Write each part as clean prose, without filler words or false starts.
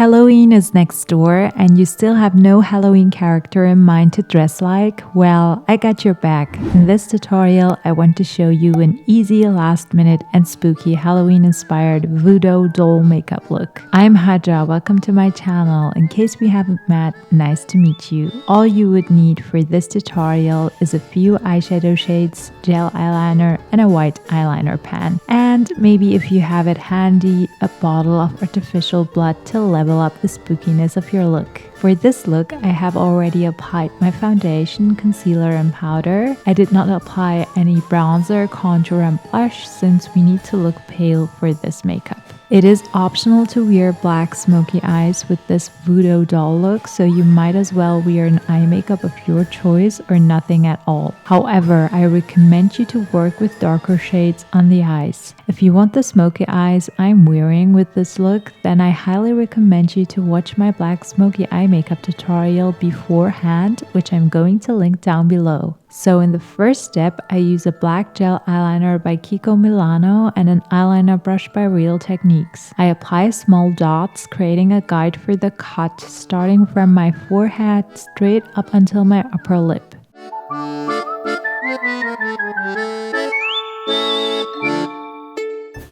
Halloween is next door and you still have no Halloween character in mind to dress like? Well, I got your back. In this tutorial, I want to show you an easy, last-minute and spooky Halloween-inspired Voodoo doll makeup look. I'm Haja, welcome to my channel. In case we haven't met, nice to meet you. All you would need for this tutorial is a few eyeshadow shades, gel eyeliner, and a white eyeliner pen. And maybe if you have it handy, a bottle of artificial blood to level up the spookiness of your look. For this look, I have already applied my foundation, concealer, and powder. I did not apply any bronzer, contour, and blush since we need to look pale for this makeup. It is optional to wear black smoky eyes with this Voodoo doll look, so you might as well wear an eye makeup of your choice or nothing at all. However, I recommend you to work with darker shades on the eyes. If you want the smoky eyes I'm wearing with this look, then I highly recommend you to watch my black smoky eye makeup tutorial beforehand, which I'm going to link down below. So in the first step, I use a black gel eyeliner by Kiko Milano and an eyeliner brush by Real Techniques. I apply small dots, creating a guide for the cut, starting from my forehead straight up until my upper lip.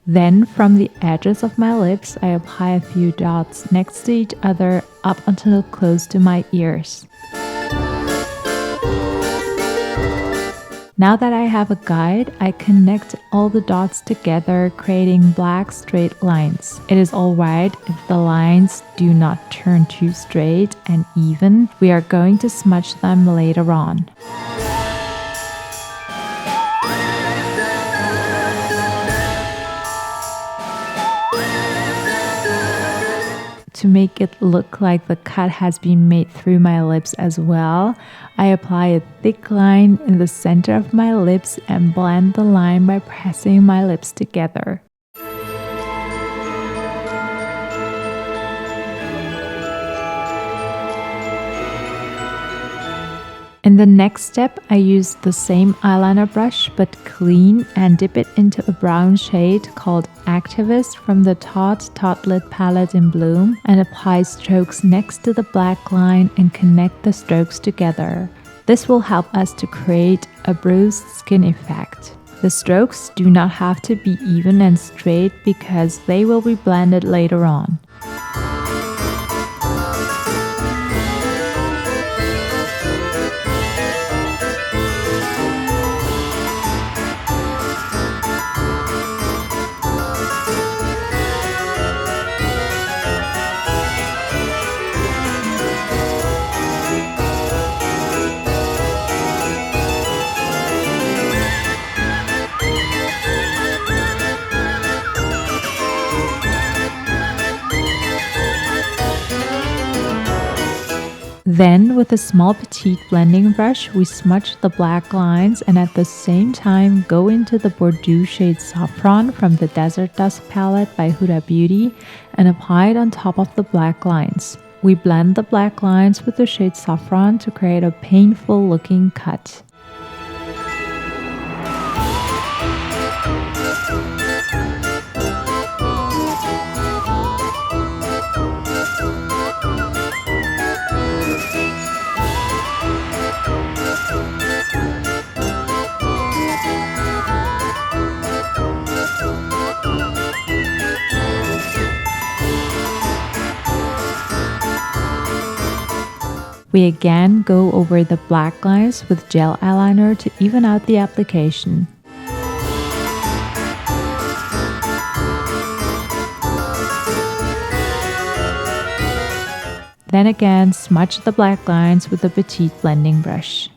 Then from the edges of my lips, I apply a few dots next to each other up until close to my ears. Now that I have a guide, I connect all the dots together, creating black straight lines. It is alright if the lines do not turn too straight and even. We are going to smudge them later on. To make it look like the cut has been made through my lips as well, I apply a thick line in the center of my lips and blend the line by pressing my lips together. In the next step, I use the same eyeliner brush but clean and dip it into a brown shade called Activist from the Tarte Lit palette in Bloom and apply strokes next to the black line and connect the strokes together. This will help us to create a bruised skin effect. The strokes do not have to be even and straight because they will be blended later on. Then, with a small petite blending brush, we smudge the black lines and at the same time go into the Bordeaux shade Saffron from the Desert Dusk palette by Huda Beauty and apply it on top of the black lines. We blend the black lines with the shade Saffron to create a painful looking cut. We again go over the black lines with gel eyeliner to even out the application. Then again, smudge the black lines with a petite blending brush.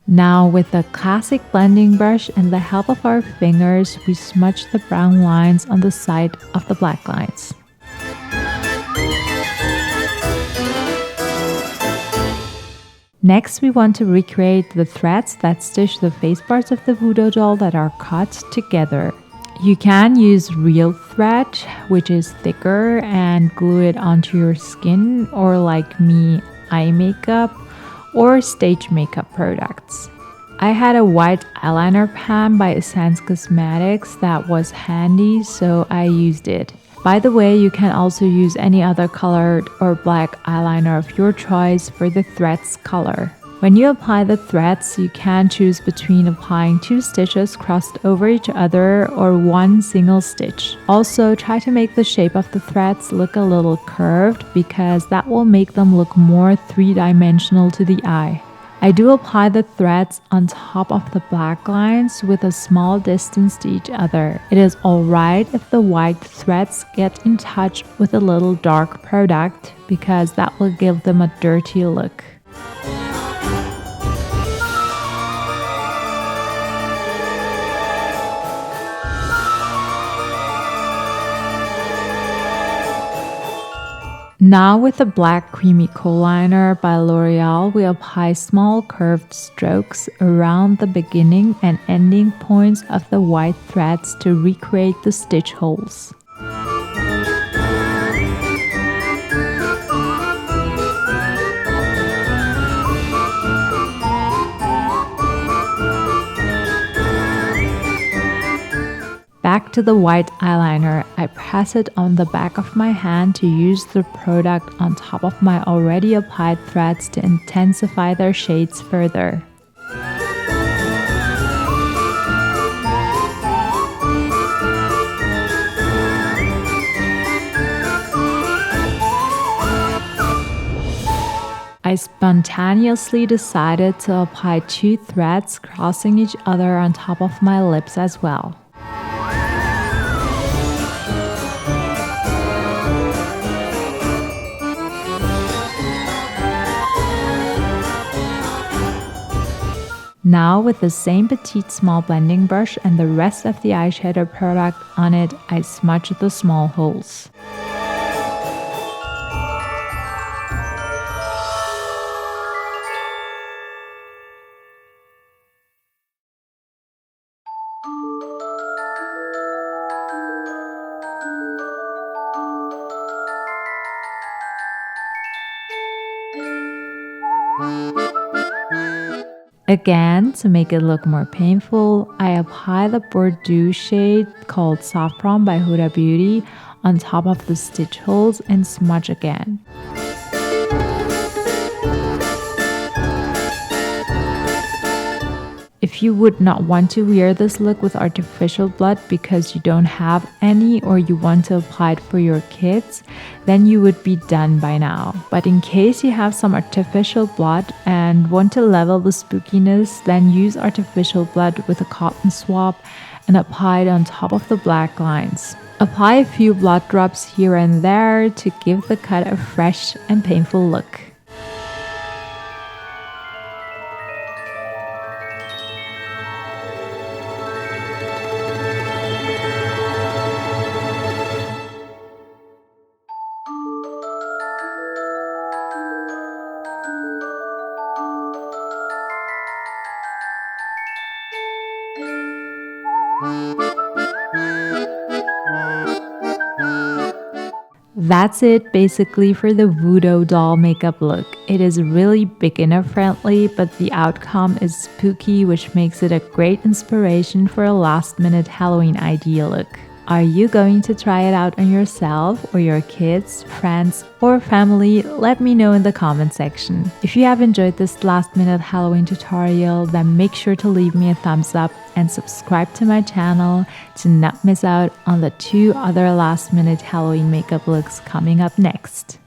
Now with a classic blending brush and the help of our fingers, we smudge the brown lines on the side of the black lines. Next, we want to recreate the threads that stitch the face parts of the Voodoo doll that are cut together. You can use real thread, which is thicker, and glue it onto your skin, or like me, eye makeup, or stage makeup products. I had a white eyeliner pen by Essence Cosmetics that was handy, so I used it. By the way, you can also use any other colored or black eyeliner of your choice for the threads color. When you apply the threads, you can choose between applying 2 stitches crossed over each other or 1 single stitch. Also, try to make the shape of the threads look a little curved because that will make them look more three-dimensional to the eye. I do apply the threads on top of the black lines with a small distance to each other. It is alright if the white threads get in touch with a little dark product because that will give them a dirty look. Now with the black creamy kohl liner by L'Oreal, we apply small curved strokes around the beginning and ending points of the white threads to recreate the stitch holes. Back to the white eyeliner, I press it on the back of my hand to use the product on top of my already applied threads to intensify their shades further. I spontaneously decided to apply 2 threads crossing each other on top of my lips as well. Now with the same petite small blending brush and the rest of the eyeshadow product on it, I smudge the small holes. Again, to make it look more painful, I apply the Bordeaux shade called Saffron by Huda Beauty on top of the stitch holes and smudge again. If you would not want to wear this look with artificial blood because you don't have any or you want to apply it for your kids, then you would be done by now. But in case you have some artificial blood and want to level the spookiness, then use artificial blood with a cotton swab and apply it on top of the black lines. Apply a few blood drops here and there to give the cut a fresh and painful look. That's it basically for the Voodoo doll makeup look. It is really beginner friendly, but the outcome is spooky, which makes it a great inspiration for a last minute Halloween idea look. Are you going to try it out on yourself or your kids, friends, or family? Let me know in the comment section. If you have enjoyed this last minute Halloween tutorial, then make sure to leave me a thumbs up and subscribe to my channel to not miss out on the 2 other last minute Halloween makeup looks coming up next.